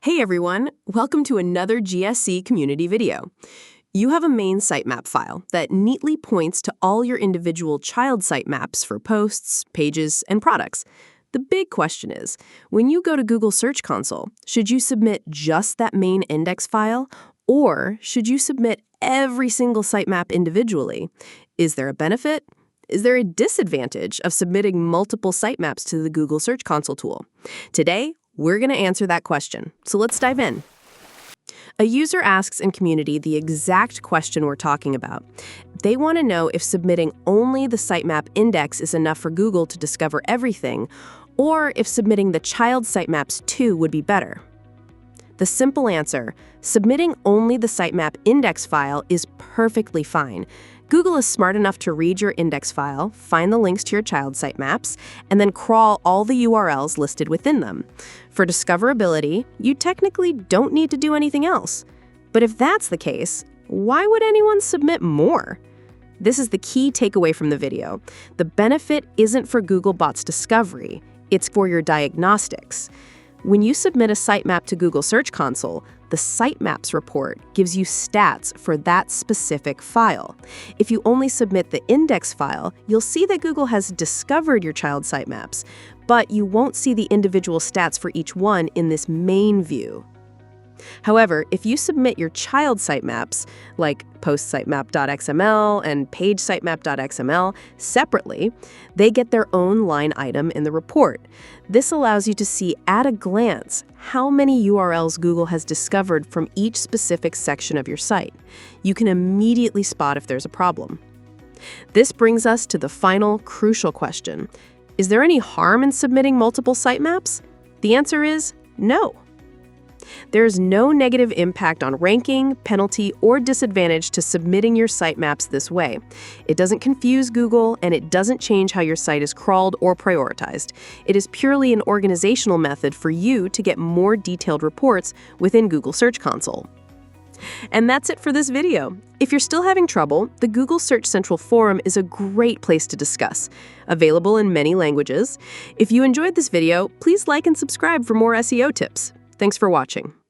Hey everyone, welcome to another GSC community video. You have a main sitemap file that neatly points to all your individual child sitemaps for posts, pages, and products. The big question is, when you go to Google Search Console, should you submit just that main index file, or should you submit every single sitemap individually? Is there a benefit? Is there a disadvantage of submitting multiple sitemaps to the Google Search Console tool? Today, we're going to answer that question, so let's dive in. A user asks in community the exact question we're talking about. They want to know if submitting only the sitemap index is enough for Google to discover everything, or if submitting the child sitemaps too would be better. The simple answer, submitting only the sitemap index file is perfectly fine. Google is smart enough to read your index file, find the links to your child sitemaps, and then crawl all the URLs listed within them. For discoverability, you technically don't need to do anything else. But if that's the case, why would anyone submit more? This is the key takeaway from the video. The benefit isn't for Googlebot's discovery, it's for your diagnostics. When you submit a sitemap to Google Search Console, the Sitemaps report gives you stats for that specific file. If you only submit the index file, you'll see that Google has discovered your child sitemaps, but you won't see the individual stats for each one in this main view. However, if you submit your child sitemaps, like post-sitemap.xml and page-sitemap.xml, separately, they get their own line item in the report. This allows you to see at a glance how many URLs Google has discovered from each specific section of your site. You can immediately spot if there's a problem. This brings us to the final, crucial question. Is there any harm in submitting multiple sitemaps? The answer is no. There's no negative impact on ranking, penalty, or disadvantage to submitting your sitemaps this way. It doesn't confuse Google, and it doesn't change how your site is crawled or prioritized. It is purely an organizational method for you to get more detailed reports within Google Search Console. And that's it for this video. If you're still having trouble, the Google Search Central Forum is a great place to discuss, available in many languages. If you enjoyed this video, please like and subscribe for more SEO tips. Thanks for watching.